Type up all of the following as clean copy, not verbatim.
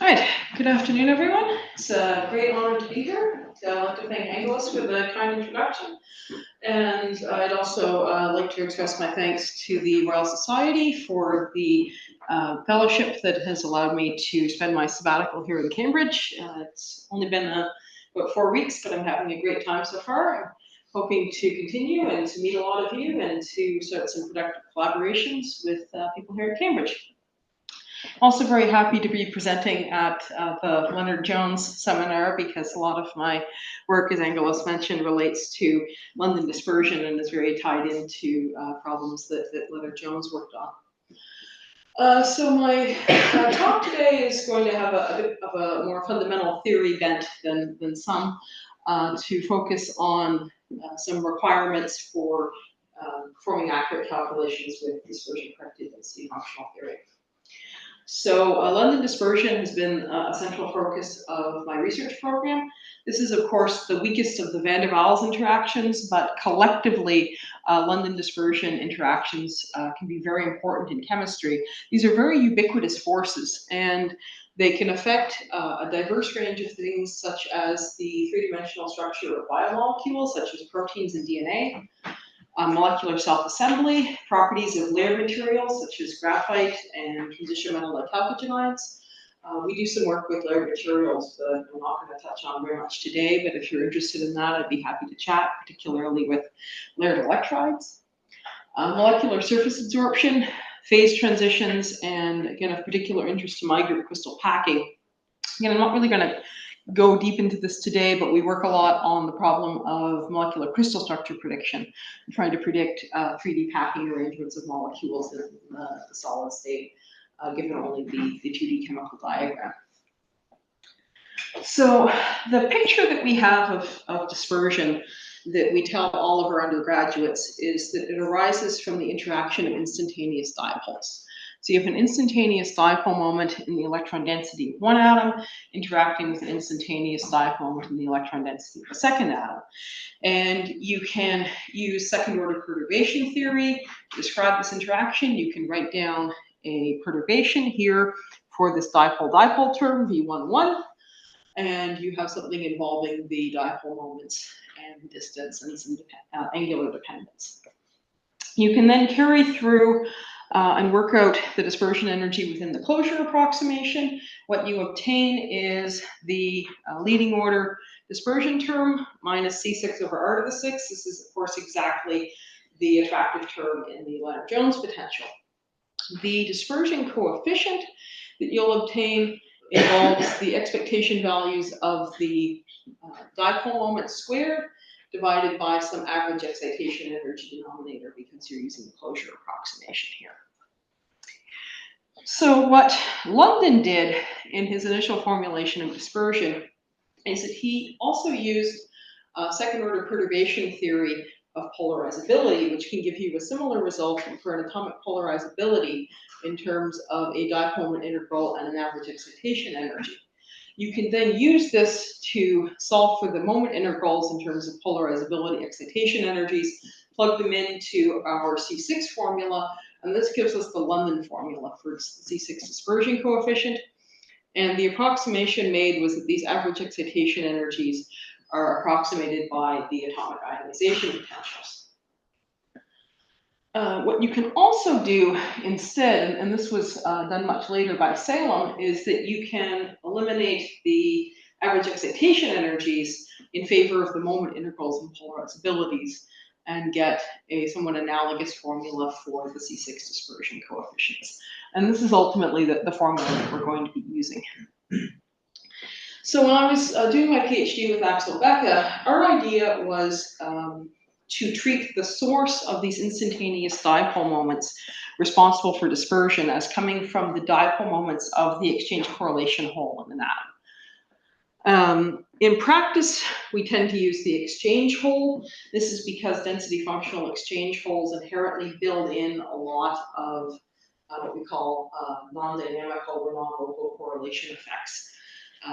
right, good afternoon, everyone. It's a great honor to be here. I'd like to thank Angelos for the kind introduction. And I'd also like to express my thanks to the Royal Society for the fellowship that has allowed me to spend my sabbatical here in Cambridge. It's only been about 4 weeks, but I'm having a great time so far. I'm hoping to continue and to meet a lot of you and to start some productive collaborations with people here at Cambridge. Also very happy to be presenting at the Lennard-Jones seminar because a lot of my work, as Angelos mentioned, relates to London dispersion and is very tied into problems that Lennard-Jones worked on. So my talk today is going to have a bit of a more fundamental theory bent than some, to focus on some requirements for performing accurate calculations with dispersion-corrected density functional theory. So London dispersion has been a central focus of my research program. This is, of course, the weakest of the van der Waals interactions, but collectively, London dispersion interactions can be very important in chemistry. These are very ubiquitous forces, and they can affect a diverse range of things, such as the three-dimensional structure of biomolecules, such as proteins and DNA, molecular self-assembly, properties of layer materials such as graphite and transition metal like chalcogenides. We do some work with layer materials that I'm not going to touch on very much today, but if you're interested in that, I'd be happy to chat, particularly with layered electrodes. Molecular surface absorption, phase transitions, and again, of particular interest to my group, crystal packing. Again, I'm not really going to go deep into this today, but we work a lot on the problem of molecular crystal structure prediction, trying to predict 3D packing arrangements of molecules in the solid state, given only the 2D chemical diagram. So the picture that we have of dispersion that we tell all of our undergraduates is that it arises from the interaction of instantaneous dipoles. So you have an instantaneous dipole moment in the electron density of one atom interacting with an instantaneous dipole moment in the electron density of a second atom. And you can use second order perturbation theory to describe this interaction. You can write down a perturbation here for this dipole-dipole term, V11, and you have something involving the dipole moments and distance and some angular dependence. You can then carry through and work out the dispersion energy within the closure approximation. What you obtain is the leading order dispersion term minus C6 over R to the 6. This is, of course, exactly the attractive term in the Lennard-Jones potential. The dispersion coefficient that you'll obtain involves the expectation values of the dipole moment squared divided by some average excitation energy denominator because you're using the closure approximation here. So what London did in his initial formulation of dispersion is that he also used second order perturbation theory of polarizability, which can give you a similar result for an atomic polarizability in terms of a dipole moment integral and an average excitation energy. You can then use this to solve for the moment integrals in terms of polarizability excitation energies, plug them into our C6 formula, and this gives us the London formula for C6 dispersion coefficient. And the approximation made was that these average excitation energies are approximated by the atomic ionization potentials. What you can also do instead, and this was done much later by Salem, is that you can eliminate the average excitation energies in favor of the moment integrals and polarizabilities and get a somewhat analogous formula for the C6 dispersion coefficients. And this is ultimately the formula that we're going to be using. So when I was doing my PhD with Axel Becke, our idea was to treat the source of these instantaneous dipole moments responsible for dispersion as coming from the dipole moments of the exchange correlation hole in an atom. In practice, we tend to use the exchange hole. This is because density functional exchange holes inherently build in a lot of what we call non-dynamical or non-local correlation effects.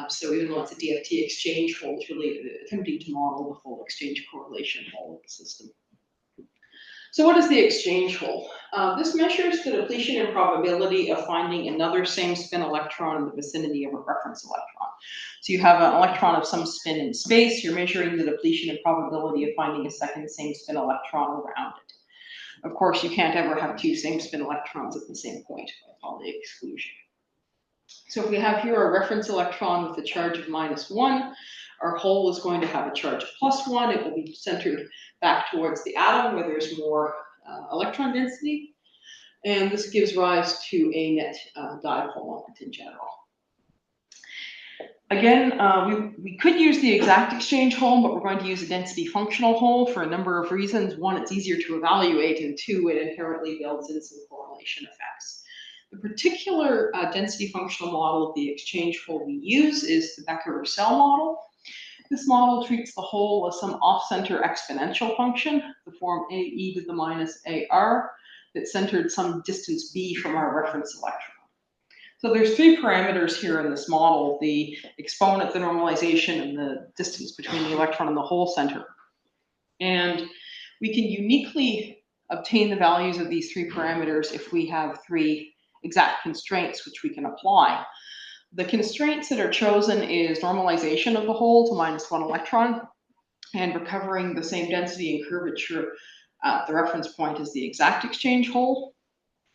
So even though it's a DFT exchange hole, it's really attempting to model the full exchange correlation hole of the system. So what is the exchange hole? This measures the depletion and probability of finding another same spin electron in the vicinity of a reference electron. So you have an electron of some spin in space, you're measuring the depletion and probability of finding a second same spin electron around it. Of course, you can't ever have two same spin electrons at the same point by Pauli exclusion. So if we have here a reference electron with a charge of -1, our hole is going to have a charge of +1. It will be centered back towards the atom where there's more electron density. And this gives rise to a net dipole moment in general. Again, we could use the exact exchange hole, but we're going to use a density functional hole for a number of reasons. One, it's easier to evaluate, and two, it inherently builds in some correlation effects. The particular density functional model of the exchange hole we use is the Becker-Roussel model. This model treats the hole as some off-center exponential function, the form ae to the minus ar, that's centered some distance b from our reference electron. So there's three parameters here in this model: the exponent, the normalization, and the distance between the electron and the hole center. And we can uniquely obtain the values of these three parameters if we have three exact constraints which we can apply. The constraints that are chosen is normalization of the hole to -1 electron and recovering the same density and curvature at the reference point as the exact exchange hole.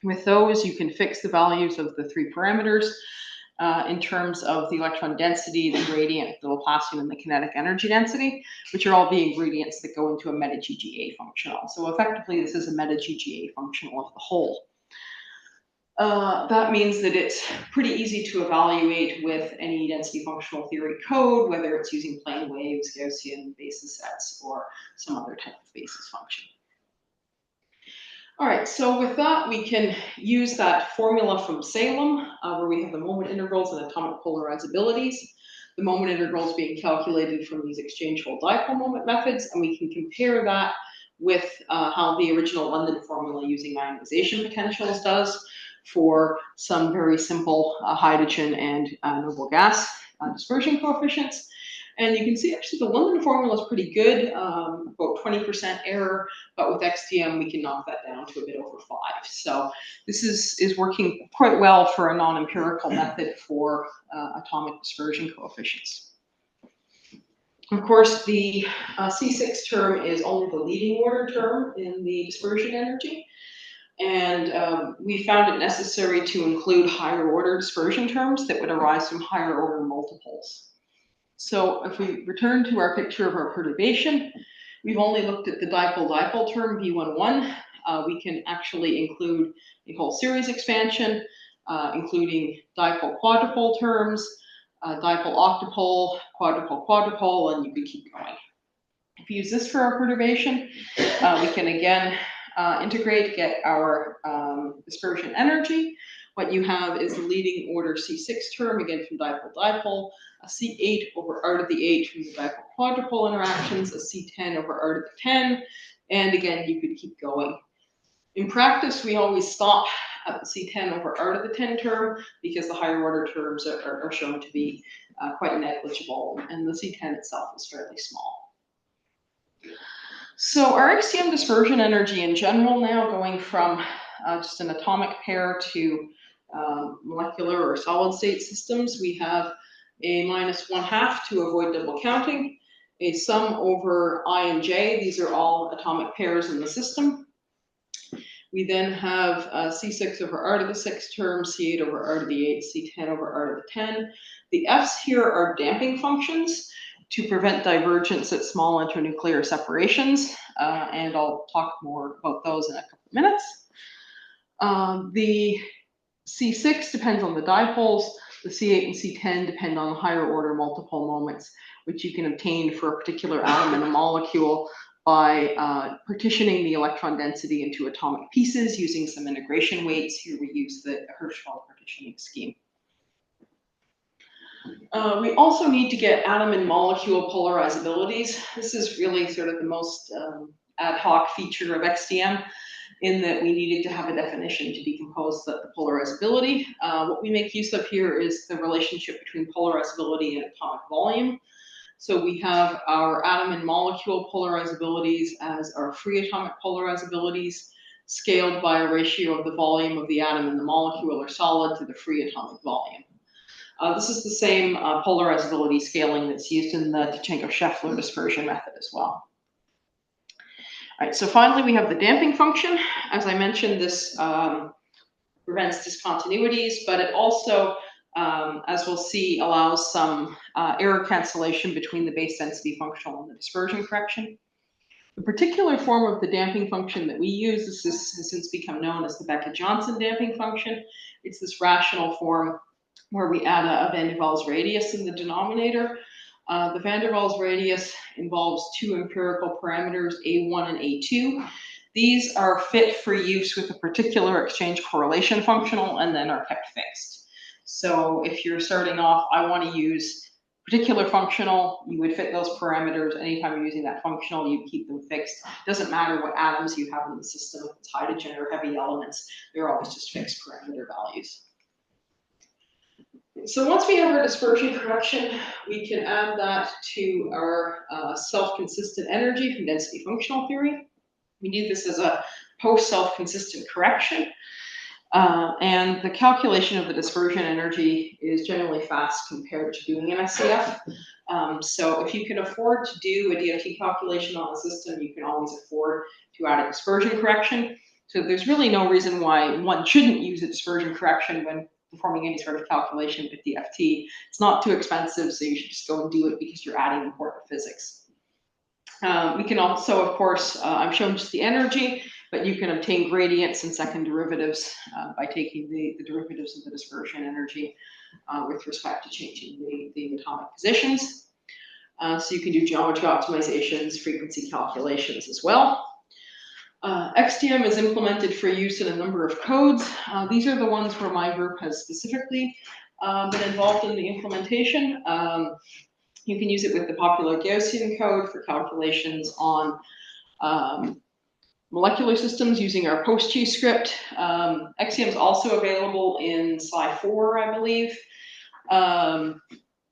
With those, you can fix the values of the three parameters in terms of the electron density, the gradient, the Laplacian, and the kinetic energy density, which are all the ingredients that go into a meta-GGA functional. So effectively, this is a meta-GGA functional of the hole. That means that it's pretty easy to evaluate with any density functional theory code, whether it's using plane waves, Gaussian basis sets, or some other type of basis function. All right, so with that, we can use that formula from Salem, where we have the moment integrals and atomic polarizabilities. The moment integrals being calculated from these exchange hole dipole moment methods, and we can compare that with how the original London formula using ionization potentials does for some very simple hydrogen and noble gas dispersion coefficients. And you can see actually the London formula is pretty good, about 20% error, but with XDM we can knock that down to a bit over 5. So this is working quite well for a non-empirical method for atomic dispersion coefficients. Of course, the C6 term is only the leading order term in the dispersion energy. And we found it necessary to include higher order dispersion terms that would arise from higher order multiples. So if we return to our picture of our perturbation, we've only looked at the dipole-dipole term, B11. We can actually include a whole series expansion, including dipole-quadrupole terms, dipole-octupole, quadrupole-quadrupole, and you could keep going. If you use this for our perturbation, we can again integrate, get our dispersion energy. What you have is the leading order C6 term, again from dipole-dipole, a C8 over R to the 8 from the dipole-quadrupole interactions, a C10 over R to the 10, and again, you could keep going. In practice, we always stop at the C10 over R to the 10 term because the higher order terms are shown to be quite negligible, and the C10 itself is fairly small. So our XTM dispersion energy in general now, going from just an atomic pair to molecular or solid state systems, we have a -1/2 to avoid double counting, a sum over I and J. These are all atomic pairs in the system. We then have C6 over R to the 6 term, C8 over R to the 8, C10 over R to the 10. The F's here are damping functions to prevent divergence at small internuclear separations, and I'll talk more about those in a couple of minutes. The C6 depends on the dipoles. The C8 and C10 depend on higher order multipole moments, which you can obtain for a particular atom and a molecule by partitioning the electron density into atomic pieces using some integration weights. Here we use the Hirschfeld partitioning scheme. We also need to get atom and molecule polarizabilities. This is really sort of the most ad hoc feature of XDM, in that we needed to have a definition to decompose the polarizability. What we make use of here is the relationship between polarizability and atomic volume. So we have our atom and molecule polarizabilities as our free atomic polarizabilities, scaled by a ratio of the volume of the atom and the molecule or solid to the free atomic volume. This is the same polarizability scaling that's used in the Tichenko-Scheffler dispersion method as well. All right, so finally we have the damping function. As I mentioned, this prevents discontinuities, but it also, as we'll see, allows some error cancellation between the base density functional and the dispersion correction. The particular form of the damping function that we use has since become known as the Beckett-Johnson damping function. It's this rational form where we add a van der Waals radius in the denominator. The van der Waals radius involves two empirical parameters, A1 and A2. These are fit for use with a particular exchange correlation functional and then are kept fixed. So if you're starting off, I want to use particular functional, you would fit those parameters. Anytime you're using that functional, you keep them fixed. It doesn't matter what atoms you have in the system, if it's hydrogen or heavy elements, they're always just fixed parameter values. So once we have our dispersion correction, we can add that to our self-consistent energy from density functional theory. We do this as a post-self-consistent correction. And the calculation of the dispersion energy is generally fast compared to doing an SCF. So if you can afford to do a DFT calculation on the system, you can always afford to add a dispersion correction. So there's really no reason why one shouldn't use a dispersion correction when performing any sort of calculation with DFT. It's not too expensive, so you should just go and do it because you're adding important physics. We can also, of course, I'm showing just the energy, but you can obtain gradients and second derivatives by taking the derivatives of the dispersion energy with respect to changing the atomic positions. So you can do geometry optimizations, frequency calculations as well. XDM is implemented for use in a number of codes. These are the ones where my group has specifically been involved in the implementation. You can use it with the popular Gaussian code for calculations on molecular systems using our PostG script. XDM is also available in Sci4, I believe.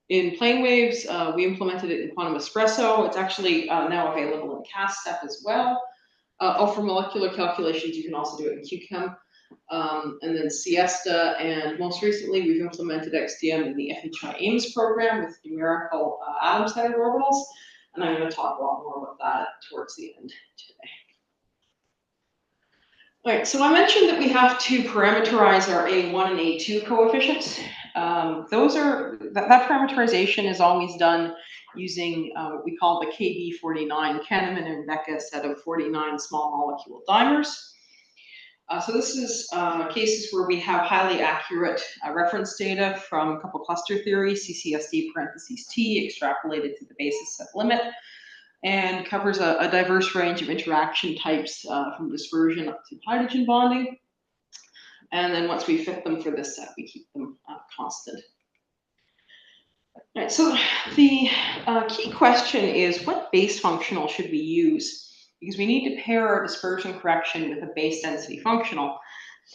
In plane waves, we implemented it in Quantum Espresso. It's actually now available in CASTEP as well. For molecular calculations, you can also do it in QChem. And then Siesta, and most recently we've implemented XDM in the FHI Ames program with numerical atom-centered orbitals, and I'm going to talk a lot more about that towards the end today. All right, so I mentioned that we have to parameterize our A1 and A2 coefficients. That parameterization is always done using what we call the KB49, Kahneman and Rebecca set of 49 small molecule dimers. So this is cases where we have highly accurate reference data from a couple cluster theories, CCSD parentheses T, extrapolated to the basis set limit, and covers a diverse range of interaction types from dispersion up to hydrogen bonding. And then once we fit them for this set, we keep them constant. All right, so the key question is, what base functional should we use? Because we need to pair our dispersion correction with a base density functional.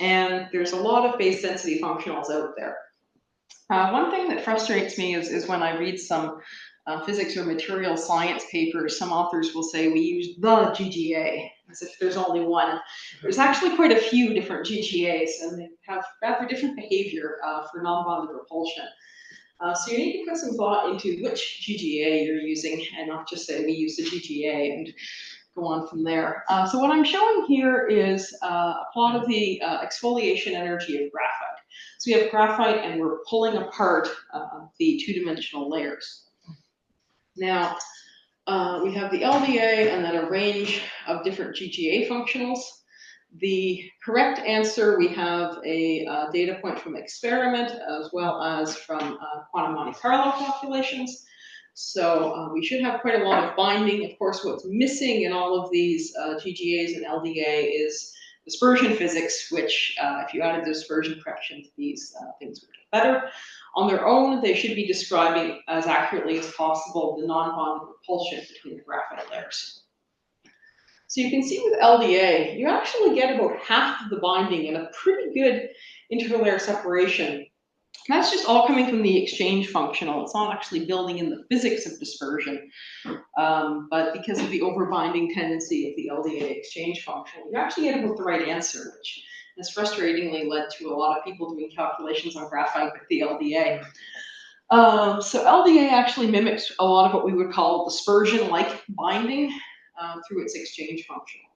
And there's a lot of base density functionals out there. One thing that frustrates me is when I read some physics or material science papers, some authors will say we use the GGA, as if there's only one. There's actually quite a few different GGAs, and they have rather different behavior for non-bonded repulsion. So you need to put some thought into which GGA you're using, and not just say we use the GGA and go on from there. So what I'm showing here is a plot of the exfoliation energy of graphite. So we have graphite and we're pulling apart the two-dimensional layers. Now, we have the LDA and then a range of different GGA functionals. The correct answer, we have a data point from experiment as well as from quantum Monte Carlo calculations. So we should have quite a lot of binding. Of course, what's missing in all of these GGAs and LDA is dispersion physics, which if you added the dispersion correction to these things would get better. On their own, they should be describing as accurately as possible the non-bonded repulsion between the graphite layers. So you can see with LDA, you actually get about half of the binding and a pretty good interlayer separation That's just all coming from the exchange functional. It's not actually building in the physics of dispersion, but because of the overbinding tendency of the LDA exchange functional, you actually get about the right answer, which has frustratingly led to a lot of people doing calculations on graphite with the LDA. So LDA actually mimics a lot of what we would call dispersion-like binding through its exchange functional.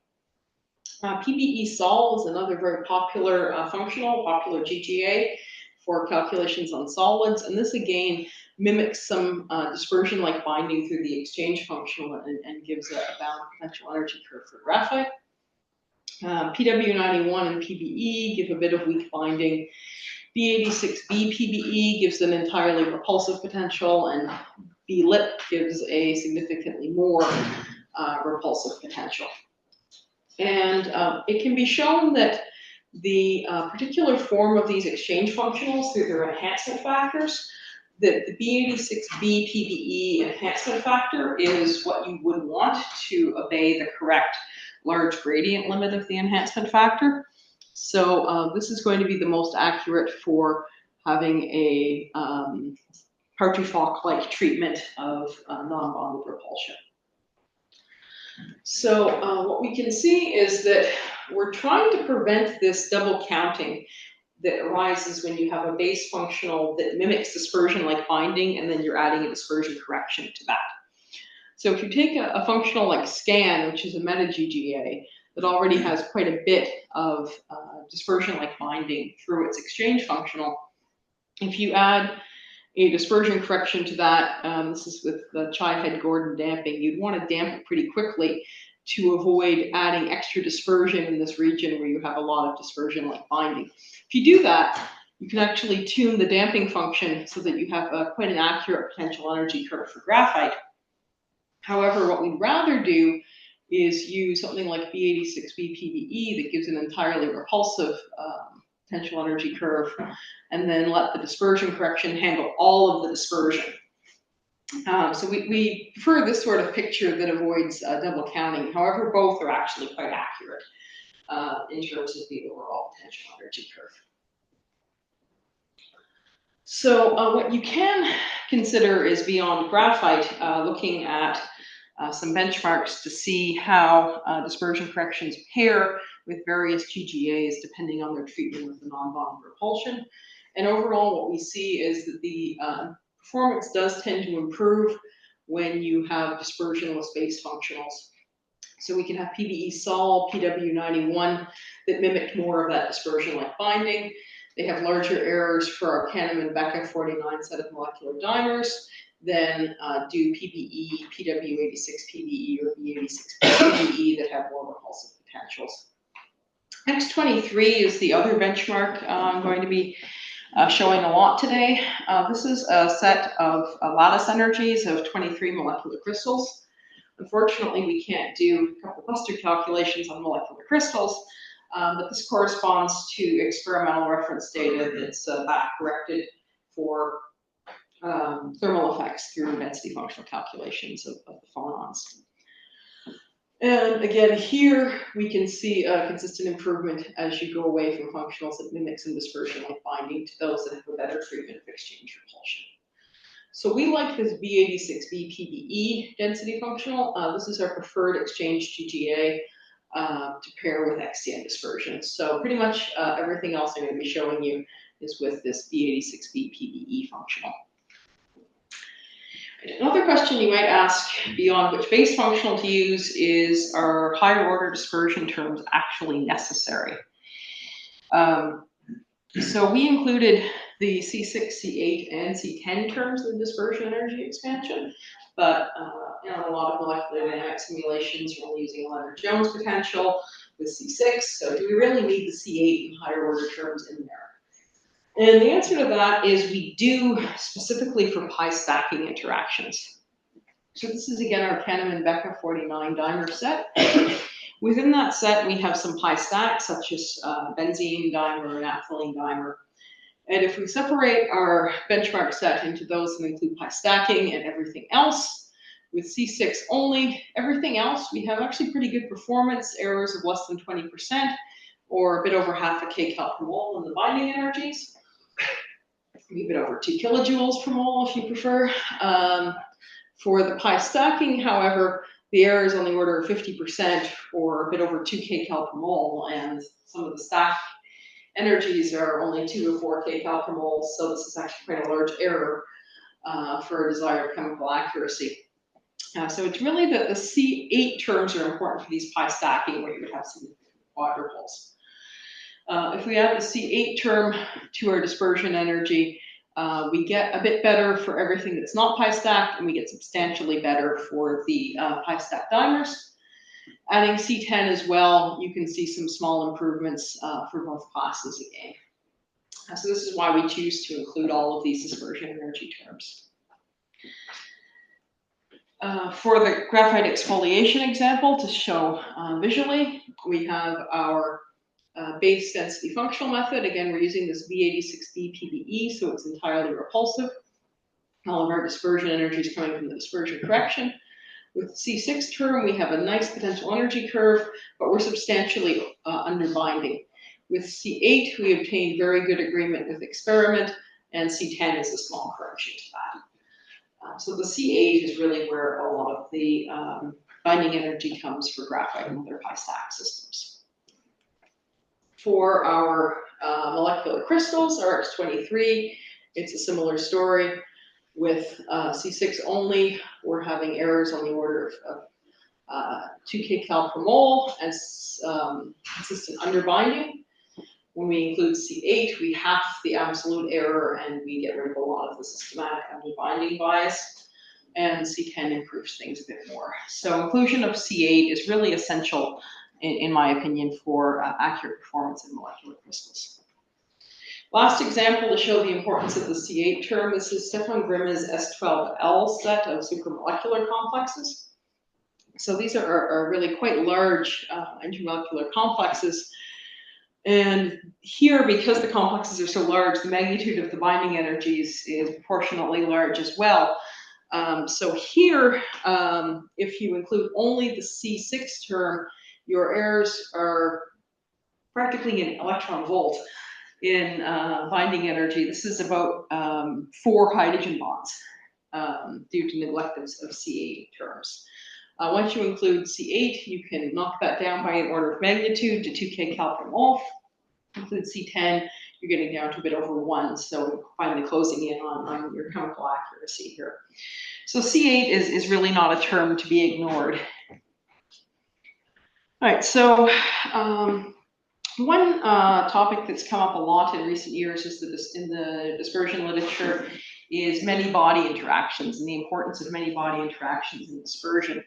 PBE sol is another very popular popular GGA for calculations on solids, and this again mimics some dispersion-like binding through the exchange functional and gives a bound potential energy curve for graphite. PW91 and PBE give a bit of weak binding. B86B PBE gives an entirely repulsive potential, and B-lip gives a significantly more repulsive potential. And it can be shown that the particular form of these exchange functionals through their enhancement factors, that the B86B PBE enhancement factor is what you would want to obey the correct large gradient limit of the enhancement factor. So this is going to be the most accurate for having a Hartree-Fock-like treatment of non-bonded repulsion. So what we can see is that we're trying to prevent this double counting that arises when you have a base functional that mimics dispersion-like binding, and then you're adding a dispersion correction to that. So if you take a functional like scan, which is a meta-GGA, that already has quite a bit of dispersion-like binding through its exchange functional, if you add a dispersion correction to that, this is with the Chi-Head-Gordon damping, you'd want to damp it pretty quickly to avoid adding extra dispersion in this region where you have a lot of dispersion-like binding. If you do that, you can actually tune the damping function so that you have quite an accurate potential energy curve for graphite. However, what we'd rather do is use something like B86B PBE that gives an entirely repulsive potential energy curve, and then let the dispersion correction handle all of the dispersion. So we prefer this sort of picture that avoids double counting. However, both are actually quite accurate in terms of the overall potential energy curve. So what you can consider is beyond graphite, looking at some benchmarks to see how dispersion corrections pair with various GGAs depending on their treatment with the non-bonded repulsion. And overall, what we see is that the performance does tend to improve when you have dispersionless base functionals. So we can have PBE sol, PW91 that mimic more of that dispersion-like binding. They have larger errors for our Kahneman-Becker 49 set of molecular dimers than do PBE, PW86 PBE, or B86 PBE that have more repulsive potentials. X23 is the other benchmark I'm going to be showing a lot today. This is a set of lattice energies of 23 molecular crystals. Unfortunately, we can't do a couple cluster calculations on molecular crystals, but this corresponds to experimental reference data that's back corrected for thermal effects through density functional calculations of the phonons. And again, here we can see a consistent improvement as you go away from functionals that mimic some dispersion-like binding to those that have a better treatment of exchange repulsion. So we like this B86B PBE density functional. This is our preferred exchange GGA to pair with XCN dispersion. So pretty much everything else I'm going to be showing you is with this B86B PBE functional. Another question you might ask beyond which base functional to use is, are higher order dispersion terms actually necessary? So we included the C6, C8, and C10 terms of dispersion energy expansion, but in a lot of molecular dynamics simulations, we're only using a Lennard-Jones potential with C6, so do we really need the C8 and higher order terms in there? And the answer to that is we do, specifically for pi stacking interactions. So this is again our Kahneman-Becker 49 dimer set. Within that set, we have some pi stacks, such as benzene dimer and ethylene dimer. And if we separate our benchmark set into those that include pi stacking and everything else, with C6 only, everything else, we have actually pretty good performance, errors of less than 20%, or a bit over half a kcal per mole in the binding energies. a bit over 2 kilojoules per mole if you prefer. For the pi stacking, however, the error is on the order of 50% or a bit over 2 kcal per mole, and some of the stack energies are only 2 to 4 kcal per mole, so this is actually quite a large error for desired chemical accuracy. So it's really that the C8 terms are important for these pi stacking, where you would have significant quadruples. If we add the C8 term to our dispersion energy, we get a bit better for everything that's not pi stacked, and we get substantially better for the pi stacked dimers. Adding C10 as well, you can see some small improvements for both classes again. So this is why we choose to include all of these dispersion energy terms. For the graphite exfoliation example, to show visually, we have our base density functional method. Again, we're using this V86B PBE, so it's entirely repulsive. All of our dispersion energy is coming from the dispersion correction. With C6 term, we have a nice potential energy curve, but we're substantially under binding. With C8, we obtained very good agreement with experiment, and C10 is a small correction to that. So the C8 is really where a lot of the binding energy comes for graphite and other pi stack systems. For our molecular crystals, RX23, it's a similar story. With C6 only, we're having errors on the order of 2 kcal per mole as consistent underbinding. When we include C8, we halve the absolute error and we get rid of a lot of the systematic underbinding bias. And C10 improves things a bit more. So inclusion of C8 is really essential, in my opinion, for accurate performance in molecular crystals. Last example to show the importance of the C8 term, this is Stefan Grimme's S12L set of supramolecular complexes. So these are really quite large intermolecular complexes. And here, because the complexes are so large, the magnitude of the binding energies is proportionately large as well. So here, if you include only the C6 term, your errors are practically an electron volt in binding energy. This is about 4 hydrogen bonds due to neglect of C8 terms. Once you include C8, you can knock that down by an order of magnitude to 2 kcal per mole. Include C10, you're getting down to a bit over 1, so finally closing in on your chemical accuracy here. So C8 is really not a term to be ignored. All right, so one topic that's come up a lot in recent years is in the dispersion literature is many-body interactions and the importance of many-body interactions in dispersion.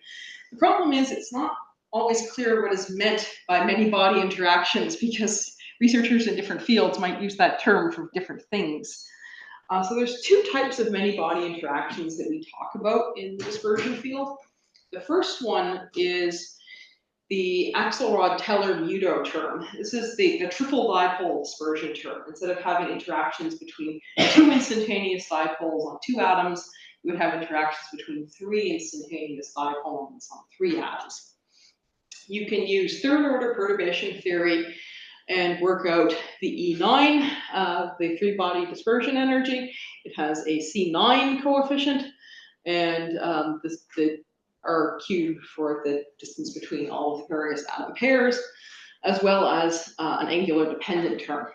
The problem is it's not always clear what is meant by many-body interactions, because researchers in different fields might use that term for different things. So there's 2 types of many-body interactions that we talk about in the dispersion field. The first one is the Axelrod-Teller-Muto term. This is the triple dipole dispersion term. Instead of having interactions between 2 instantaneous dipoles on 2 atoms, you would have interactions between 3 instantaneous dipoles on 3 atoms. You can use third-order perturbation theory and work out the E9, the 3-body dispersion energy. It has a C9 coefficient, and the R cubed for the distance between all of the various atom pairs, as well as an angular dependent term.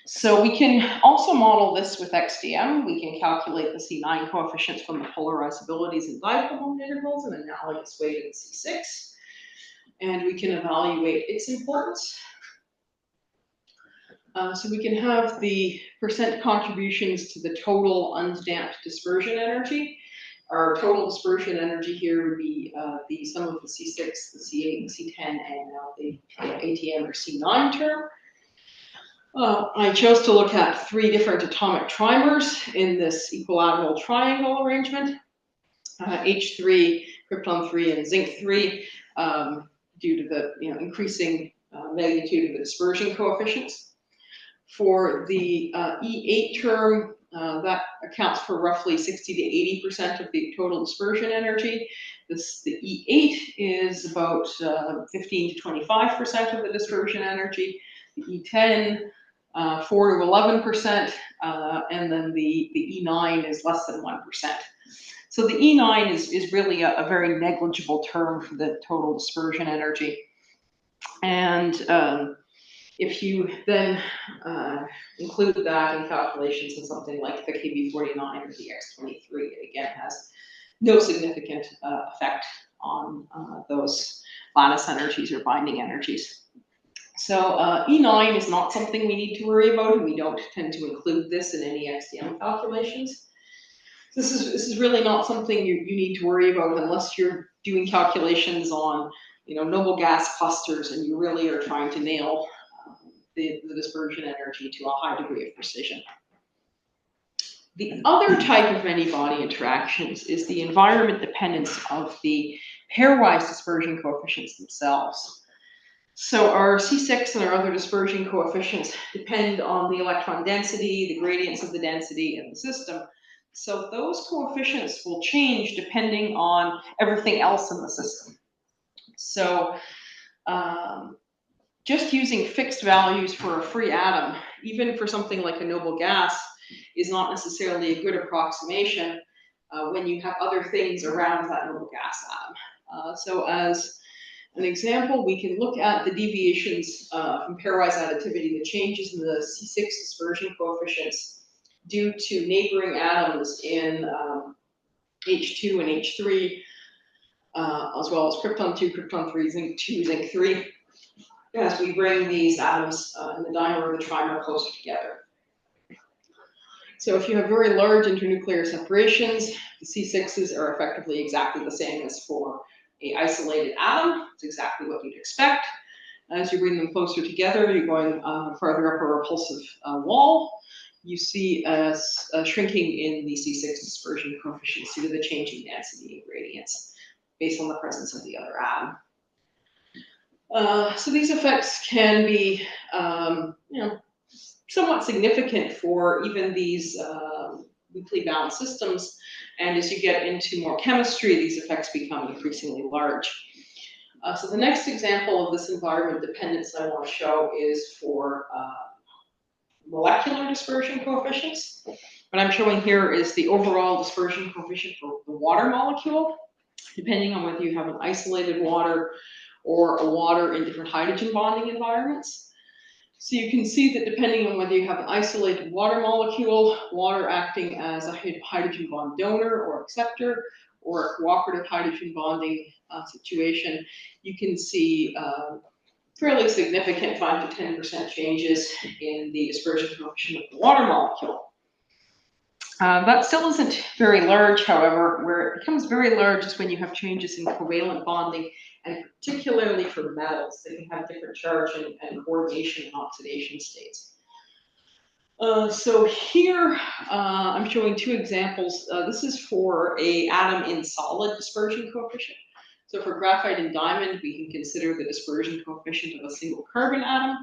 So we can also model this with XDM. We can calculate the C9 coefficients from the polarizabilities in dipole integrals in an analogous way to the C6. And we can evaluate its importance. So we can have the percent contributions to the total undamped dispersion energy. Our total dispersion energy here would be the sum of the C6, the C8, the C10, and now the ATM or C9 term. I chose to look at 3 different atomic trimers in this equilateral triangle arrangement. H3, krypton 3, and zinc 3, due to the increasing magnitude of the dispersion coefficients. For the E8 term, that accounts for roughly 60 to 80% of the total dispersion energy. The E8 is about 15 to 25% of the dispersion energy. The E10 4 to 11%, and then the E9 is less than 1%. So the E9 is really a very negligible term for the total dispersion energy. And if you then include that in calculations in something like the KB49 or the X23, it again has no significant effect on those lattice energies or binding energies. So E9 is not something we need to worry about, and we don't tend to include this in any XDM calculations. This is really not something you need to worry about unless you're doing calculations on, noble gas clusters, and you really are trying to nail the dispersion energy to a high degree of precision. The other type of many-body interactions is the environment dependence of the pairwise dispersion coefficients themselves. So our C6 and our other dispersion coefficients depend on the electron density, the gradients of the density in the system. So those coefficients will change depending on everything else in the system. So just using fixed values for a free atom, even for something like a noble gas, is not necessarily a good approximation when you have other things around that noble gas atom. So as an example, we can look at the deviations from pairwise additivity, the changes in the C6 dispersion coefficients due to neighboring atoms in H2 and H3, as well as krypton 2, krypton 3, zinc 2, zinc 3, as we bring these atoms in the dimer or the trimer closer together. So if you have very large internuclear separations, the C6s are effectively exactly the same as for an isolated atom. It's exactly what you'd expect. As you bring them closer together, you're going farther up a repulsive wall. You see a shrinking in the C6 dispersion coefficients due to the changing density and gradients based on the presence of the other atom. So these effects can be, somewhat significant for even these weakly bound systems. And as you get into more chemistry, these effects become increasingly large. So the next example of this environment dependence I want to show is for molecular dispersion coefficients. What I'm showing here is the overall dispersion coefficient for the water molecule, depending on whether you have an isolated water or a water in different hydrogen bonding environments. So you can see that depending on whether you have an isolated water molecule, water acting as a hydrogen bond donor or acceptor, or a cooperative hydrogen bonding situation, you can see fairly significant 5 to 10% changes in the dispersion coefficient of the water molecule. That still isn't very large, however. Where it becomes very large is when you have changes in covalent bonding, and particularly for metals, they can have different charge and coordination and oxidation states. So here I'm showing two examples. This is for an atom in solid dispersion coefficient. So for graphite and diamond, we can consider the dispersion coefficient of a single carbon atom.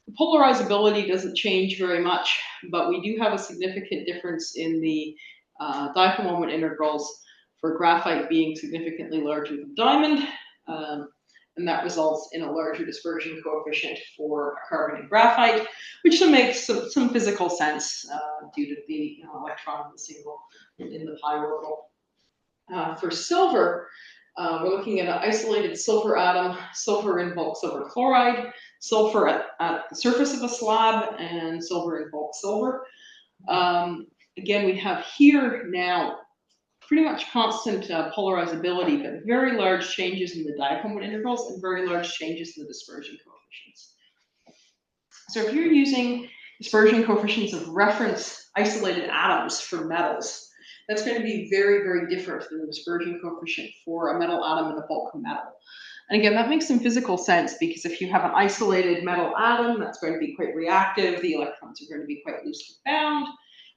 The polarizability doesn't change very much, but we do have a significant difference in the dipole moment integrals for graphite being significantly larger than diamond, and that results in a larger dispersion coefficient for carbon and graphite, which makes some physical sense due to the electron in the single in the pi orbital. For silver, we're looking at an isolated silver atom, sulfur in bulk silver chloride, sulfur at the surface of a slab, and silver in bulk silver. Again, we have here now pretty much constant polarizability, but very large changes in the dipole moment integrals and very large changes in the dispersion coefficients. So if you're using dispersion coefficients of reference isolated atoms for metals, that's going to be very, very different than the dispersion coefficient for a metal atom in a bulk metal. And again, that makes some physical sense because if you have an isolated metal atom, that's going to be quite reactive. The electrons are going to be quite loosely bound.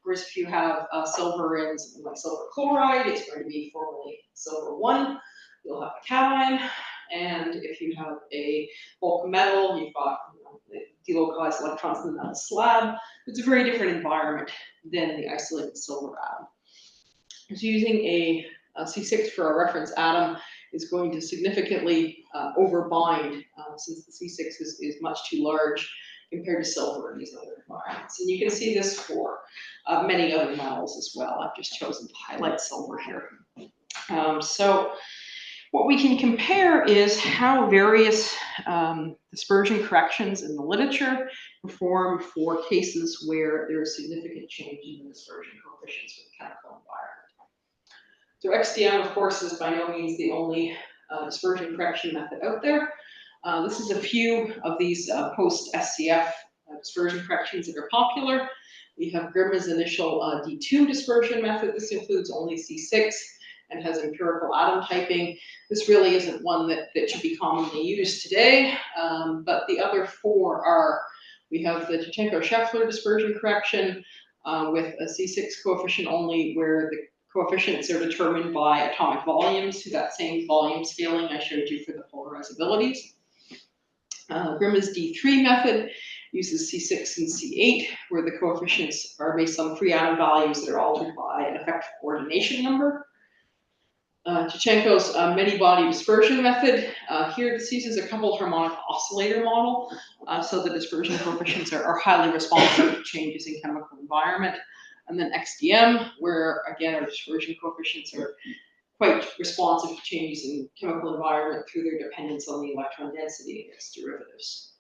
Whereas if you have silver in something like silver chloride, it's going to be formally silver 1. You'll have a cation. And if you have a bulk metal, you've got the delocalized electrons in the metal slab. It's a very different environment than the isolated silver atom. So using a C6 for a reference atom is going to significantly overbind since the C6 is much too large compared to silver in these other environments. And you can see this for many other metals as well. I've just chosen to highlight silver here. So what we can compare is how various dispersion corrections in the literature perform for cases where there is significant change in the dispersion coefficients for the chemical environment. So XDM, of course, is by no means the only dispersion correction method out there. This is a few of these post-SCF dispersion corrections that are popular. We have Grimm's initial D2 dispersion method. This includes only C6 and has empirical atom typing. This really isn't one that should be commonly used today, but the other four are, we have the Tichenko-Scheffler dispersion correction with a C6 coefficient only, where the coefficients are determined by atomic volumes through that same volume scaling I showed you for the polarizabilities. Grimm's D3 method uses C6 and C8, where the coefficients are based on free atom values that are altered by an effective coordination number. Tichenko's many-body dispersion method. Here, this uses a coupled harmonic oscillator model, so the dispersion coefficients are highly responsive to changes in chemical environment. And then XDM, where again our dispersion coefficients are quite responsive to changes in chemical environment through their dependence on the electron density and its derivatives.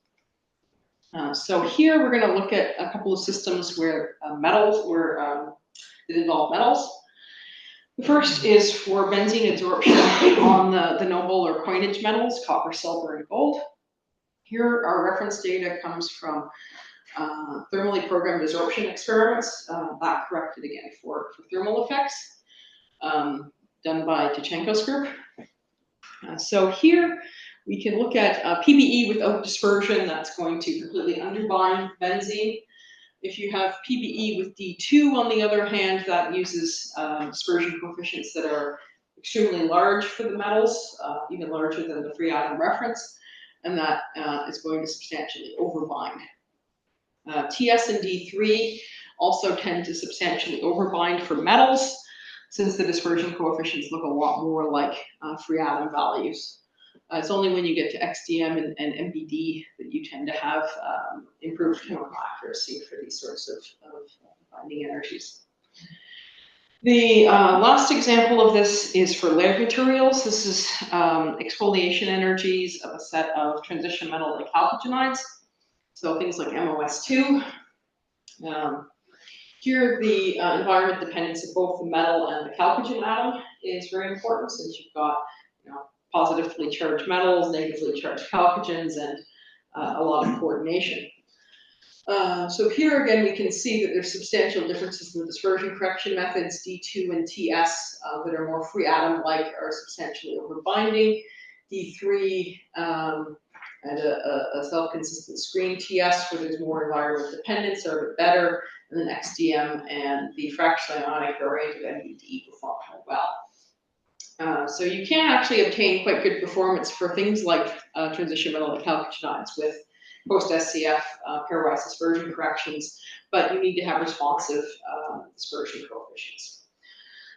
So here we're going to look at a couple of systems where that involve metals. The first is for benzene adsorption on the noble or coinage metals, copper, silver, and gold. Here our reference data comes from thermally programmed adsorption experiments, back corrected again for thermal effects, done by Tichenko's group. So here we can look at PBE without dispersion. That's going to completely underbind benzene. If you have PBE with D2, on the other hand, that uses dispersion coefficients that are extremely large for the metals, even larger than the free atom reference, and that is going to substantially overbind. TS and D3 also tend to substantially overbind for metals, since the dispersion coefficients look a lot more like free atom values. It's only when you get to XDM and MBD that you tend to have improved chemical accuracy for these sorts of binding energies. The last example of this is for layered materials. This is exfoliation energies of a set of transition metal like halogenides. So things like MOS2. Here, the environment dependence of both the metal and the chalcogen atom is very important, since you've got positively charged metals, negatively charged chalcogens, and a lot of coordination. So here again, we can see that there's substantial differences in the dispersion correction methods. D2 and TS that are more free atom-like are substantially overbinding. D3 and a self-consistent screen. TS, where there's more environment dependence, are a bit better. And then XDM and the fractionally ionic variant of MBD perform quite well. So you can actually obtain quite good performance for things like transition metal like chalcogenides with post-SCF pairwise dispersion corrections, but you need to have responsive dispersion coefficients.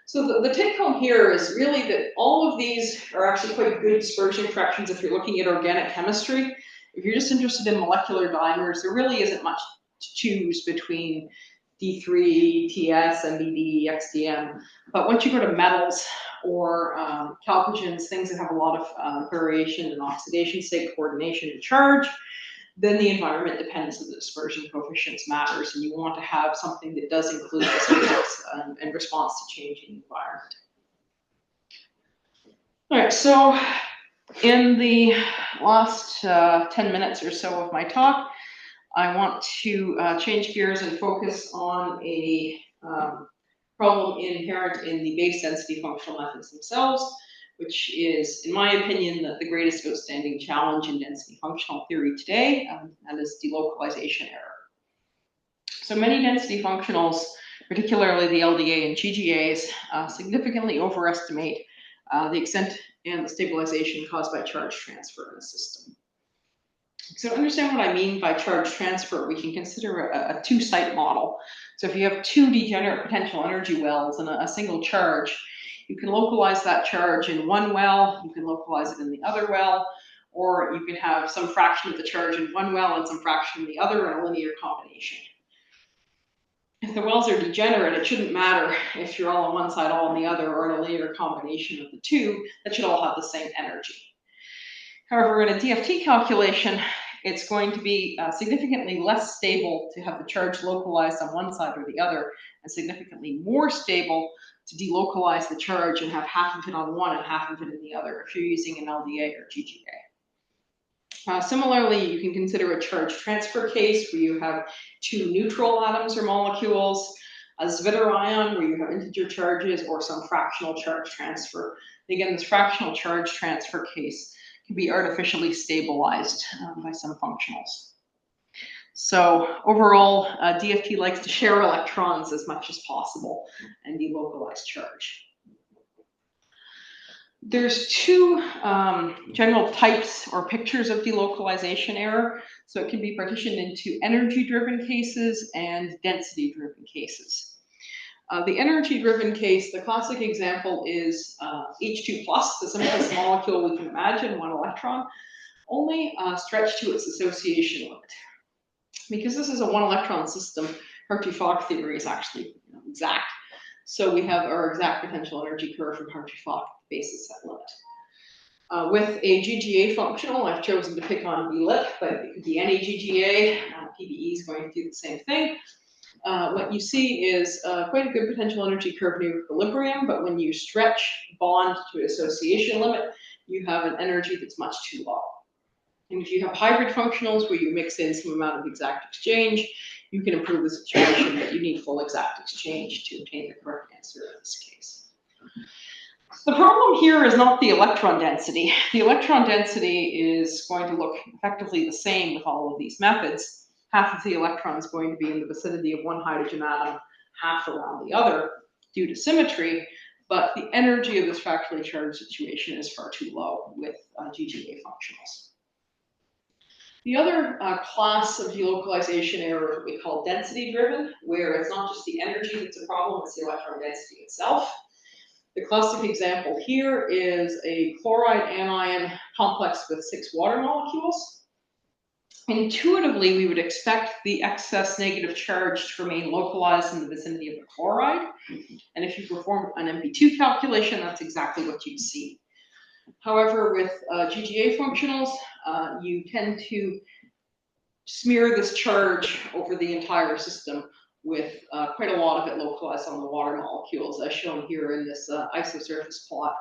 So the take home here is really that all of these are actually quite good dispersion corrections if you're looking at organic chemistry. If you're just interested in molecular dimers, there really isn't much to choose between D3, TS, MBD, XDM. But once you go to metals or chalcogens, things that have a lot of variation in oxidation state, coordination, and charge, then the environment dependence of the dispersion coefficients matters, and you want to have something that does include this effects and response to changing environment. All right, so in the last 10 minutes or so of my talk, I want to change gears and focus on a problem inherent in the base density functional methods themselves, which is, in my opinion, the greatest outstanding challenge in density functional theory today, and that is delocalization error. So many density functionals, particularly the LDA and GGAs, significantly overestimate the extent and the stabilization caused by charge transfer in a system. So to understand what I mean by charge transfer, we can consider a two-site model. So if you have two degenerate potential energy wells and a single charge, you can localize that charge in one well, you can localize it in the other well, or you can have some fraction of the charge in one well and some fraction in the other in a linear combination. If the wells are degenerate, it shouldn't matter if you're all on one side, all on the other, or in a linear combination of the two, that should all have the same energy. However, in a DFT calculation, it's going to be significantly less stable to have the charge localized on one side or the other, and significantly more stable to delocalize the charge and have half of it on one and half of it in the other if you're using an LDA or GGA. Similarly, you can consider a charge transfer case where you have two neutral atoms or molecules, a Zwitterion where you have integer charges, or some fractional charge transfer. And again, this fractional charge transfer case can be artificially stabilized by some functionals. So overall, DFT likes to share electrons as much as possible and delocalize charge. There's two general types or pictures of delocalization error. So it can be partitioned into energy-driven cases and density-driven cases. The energy-driven case, the classic example is H2+, the simplest molecule we can imagine, one electron, only stretched to its association limit. Because this is a one-electron system, Hartree-Fock theory is actually exact. So we have our exact potential energy curve from Hartree-Fock basis set limit. With a GGA functional, I've chosen to pick on VLIP, but it could be any GGA. PBE is going to do the same thing. What you see is quite a good potential energy curve near equilibrium, but when you stretch bond to association limit, you have an energy that's much too low. And if you have hybrid functionals where you mix in some amount of exact exchange, you can improve the situation, but you need full exact exchange to obtain the correct answer in this case. The problem here is not the electron density. The electron density is going to look effectively the same with all of these methods. Half of the electron is going to be in the vicinity of one hydrogen atom, half around the other due to symmetry, but the energy of this fractionally charged situation is far too low with GGA functionals. The other class of delocalization error is what we call density-driven, where it's not just the energy that's a problem, it's the electron density itself. The classic example here is a chloride anion complex with 6 water molecules. Intuitively, we would expect the excess negative charge to remain localized in the vicinity of the chloride. And if you perform an MP2 calculation, that's exactly what you'd see. However, with GGA functionals, you tend to smear this charge over the entire system with quite a lot of it localized on the water molecules, as shown here in this isosurface plot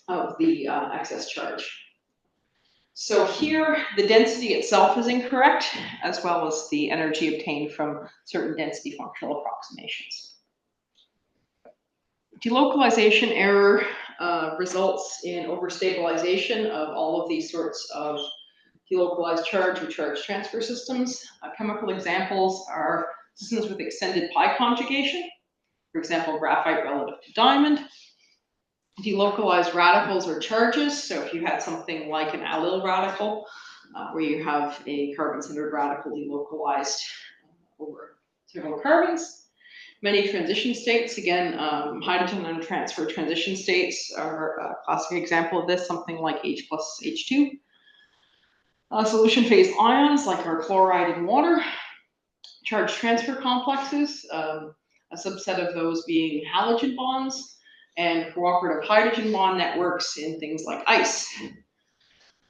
of the excess charge. So here, the density itself is incorrect, as well as the energy obtained from certain density functional approximations. Delocalization error results in overstabilization of all of these sorts of delocalized charge or charge transfer systems. Chemical examples are systems with extended pi conjugation, for example, graphite relative to diamond. Delocalized radicals or charges, so if you had something like an allyl radical, where you have a carbon-centered radical delocalized over several carbons. Many transition states, again, hydrogen untransfer transition states are a classic example of this, something like H plus H2. Solution phase ions, like our chloride in water. Charge transfer complexes, a subset of those being halogen bonds, and cooperative hydrogen bond networks in things like ice.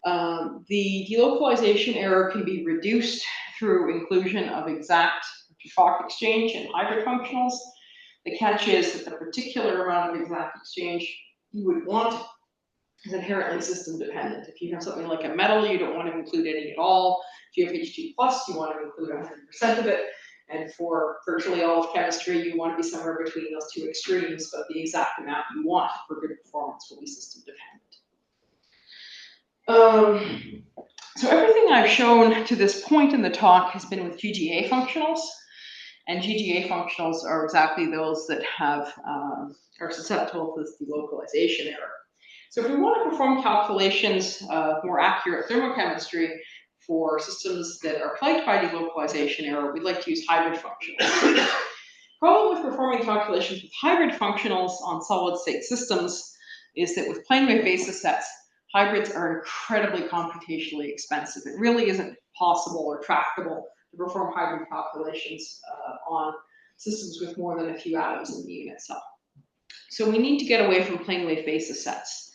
The delocalization error can be reduced through inclusion of exact Fock exchange and hybrid functionals. The catch is that the particular amount of exact exchange you would want is inherently system dependent. If you have something like a metal, you don't want to include any at all. If you have H2+, you want to include 100% of it. And for virtually all of chemistry, you want to be somewhere between those two extremes, but the exact amount you want for good performance will be system dependent. So everything I've shown to this point in the talk has been with GGA functionals. And GGA functionals are exactly those that have are susceptible to this delocalization error. So if we want to perform calculations of more accurate thermochemistry for systems that are plagued by delocalization error, we'd like to use hybrid functionals. Problem with performing calculations with hybrid functionals on solid state systems is that with plane wave basis sets, hybrids are incredibly computationally expensive. It really isn't possible or tractable to perform hybrid calculations on systems with more than a few atoms in the unit cell. So we need to get away from plane wave basis sets.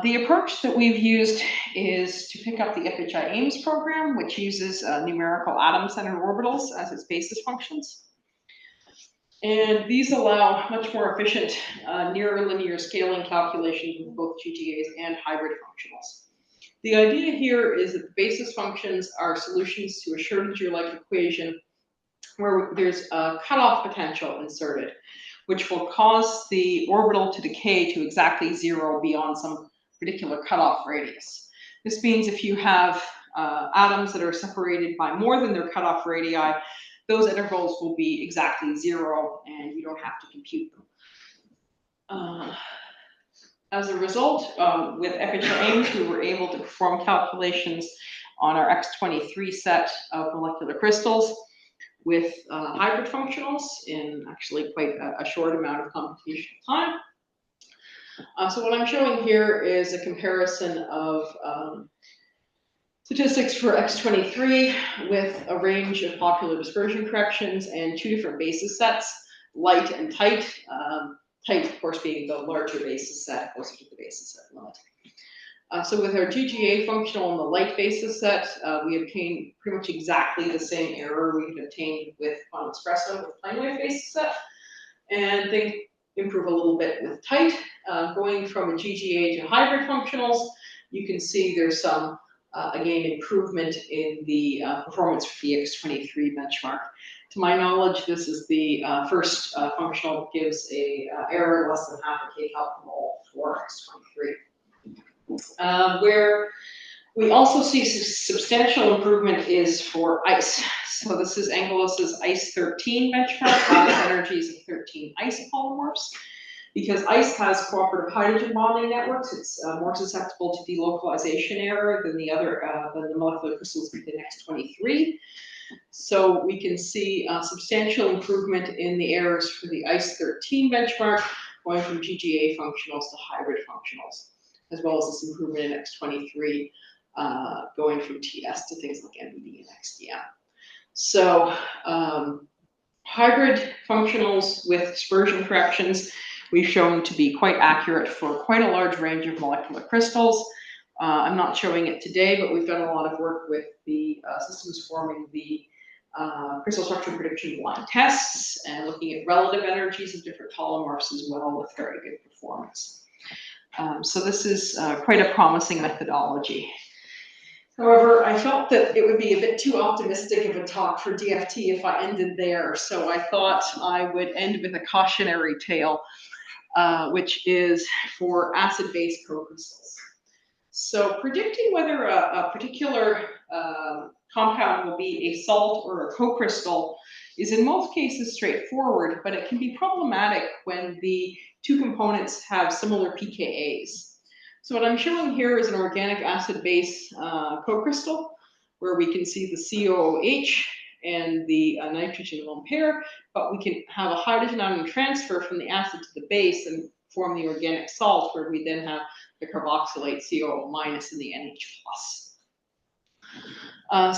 The approach that we've used is to pick up the FHI Ames program, which uses numerical atom-centered orbitals as its basis functions. And these allow much more efficient near linear scaling calculations with both GGAs and hybrid functionals. The idea here is that the basis functions are solutions to a Schrodinger-like equation where there's a cutoff potential inserted, which will cause the orbital to decay to exactly 0 beyond some particular cutoff radius. This means if you have atoms that are separated by more than their cutoff radii, those intervals will be exactly 0, and you don't have to compute them. As a result, with FHI Ames, we were able to perform calculations on our X23 set of molecular crystals with hybrid functionals in actually quite a short amount of computational time. So what I'm showing here is a comparison of statistics for X23 with a range of popular dispersion corrections and 2 different basis sets, light and tight. Tight, of course, being the larger basis set, closer to the basis set limit. So with our GGA functional in the light basis set, we obtained pretty much exactly the same error we had obtained with quantum espresso with plane wave basis set. And things improve a little bit with tight. Going from a GGA to hybrid functionals, you can see there's some again, improvement in the performance for the X23 benchmark. To my knowledge, this is the first functional that gives a error less than half a kcal/mole for X23. Where we also see substantial improvement is for ice. So this is Angelos' ICE13 benchmark, lattice energies of 13 ice polymorphs. Because ice has cooperative hydrogen bonding networks, it's more susceptible to delocalization error than the molecular crystals within X23. So we can see substantial improvement in the errors for the ICE13 benchmark, going from GGA functionals to hybrid functionals, as well as this improvement in X23, going from TS to things like MBD and XDM. So hybrid functionals with dispersion corrections we've shown to be quite accurate for quite a large range of molecular crystals. I'm not showing it today, but we've done a lot of work with the systems forming the crystal structure prediction blind tests and looking at relative energies of different polymorphs as well with very good performance. So this is quite a promising methodology. However, I felt that it would be a bit too optimistic of a talk for DFT if I ended there, so I thought I would end with a cautionary tale, which is for acid-base co-crystals. So predicting whether a particular compound will be a salt or a co-crystal is in most cases straightforward, but it can be problematic when the 2 components have similar pKa's. So what I'm showing here is an organic acid-base co-crystal where we can see the COOH and the nitrogen lone pair, but we can have a hydrogen atom transfer from the acid to the base and form the organic salt where we then have the carboxylate COO- and the NH+.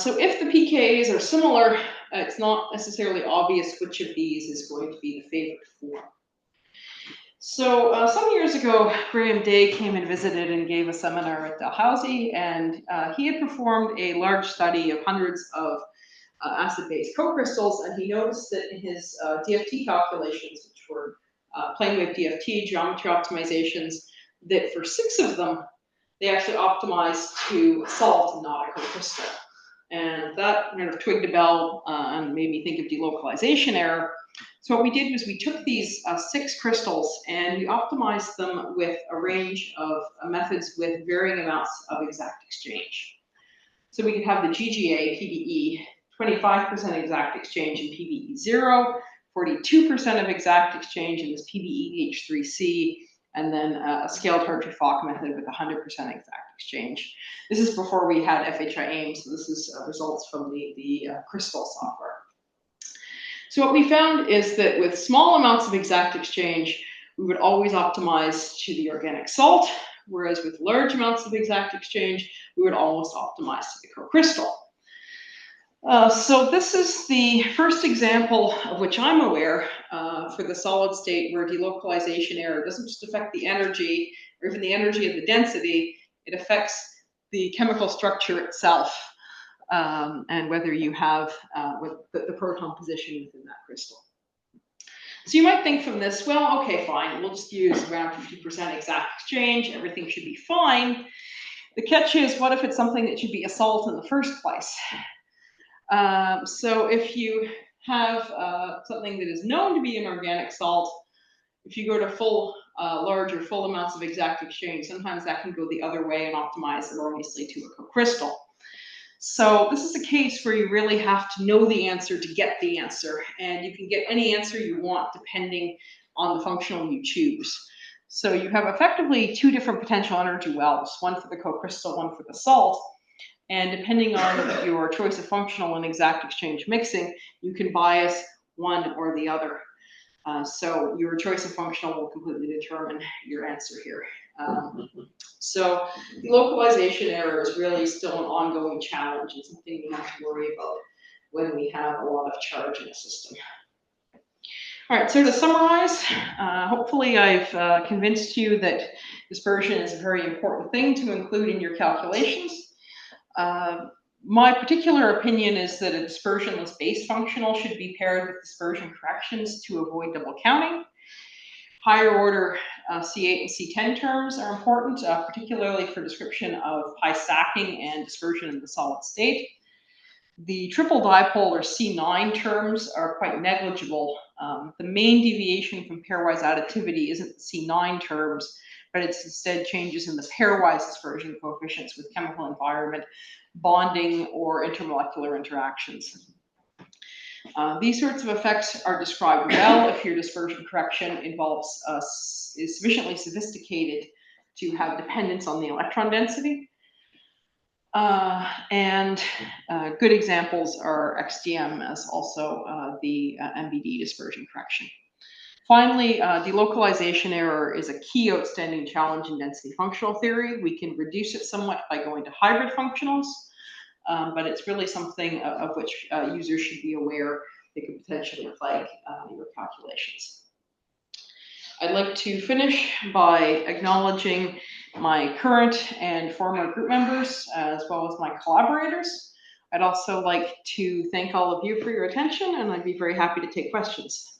So if the pKa's are similar, it's not necessarily obvious which of these is going to be the favorite form. So some years ago, Graham Day came and visited and gave a seminar at Dalhousie, and he had performed a large study of hundreds of acid-base co-crystals, and he noticed that in his DFT calculations, which were plane wave DFT geometry optimizations, that for 6 of them, they actually optimized to salt and not a co-crystal. And that kind of twigged a bell and made me think of delocalization error. So what we did was we took these 6 crystals and we optimized them with a range of methods with varying amounts of exact exchange. So we could have the GGA, PBE, 25% exact exchange in PBE 0, 42% of exact exchange in this PBE H3C, and then a scaled Hartree-Fock method with 100% exact exchange. This is before we had FHI Ames, so this is results from the crystal software. So what we found is that with small amounts of exact exchange, we would always optimize to the organic salt. whereas with large amounts of exact exchange, we would almost optimize to the co-crystal. So this is the first example of which I'm aware for the solid state where delocalization error doesn't just affect the energy or even the energy of the density, it affects the chemical structure itself and whether you have the proton position within that crystal. So you might think from this, well, okay, fine, we'll just use around 50% exact exchange, everything should be fine. The catch is, what if it's something that should be a salt in the first place? So if you have something that is known to be an organic salt, if you go to full, large or full amounts of exact exchange, sometimes that can go the other way and optimize erroneously to a co-crystal. So this is a case where you really have to know the answer to get the answer, and you can get any answer you want depending on the functional you choose. So you have effectively two different potential energy wells, one for the co-crystal, one for the salt. And depending on your choice of functional and exact exchange mixing, you can bias one or the other. So your choice of functional will completely determine your answer here. So the localization error is really still an ongoing challenge and something we have to worry about when we have a lot of charge in a system. All right, so to summarize, hopefully I've convinced you that dispersion is a very important thing to include in your calculations. My particular opinion is that a dispersionless base functional should be paired with dispersion corrections to avoid double counting. Higher order C8 and C10 terms are important, particularly for description of high stacking and dispersion in the solid state. The triple dipole or C9 terms are quite negligible. The main deviation from pairwise additivity isn't the C9 terms, but it's instead changes in the pairwise dispersion coefficients with chemical environment, bonding, or intermolecular interactions. These sorts of effects are described well if your dispersion correction is sufficiently sophisticated to have dependence on the electron density. Good examples are XDM as also the MBD dispersion correction. Finally, delocalization error is a key outstanding challenge in density functional theory. We can reduce it somewhat by going to hybrid functionals, but it's really something of which users should be aware that could potentially plague your calculations. I'd like to finish by acknowledging my current and former group members, as well as my collaborators. I'd also like to thank all of you for your attention, and I'd be very happy to take questions.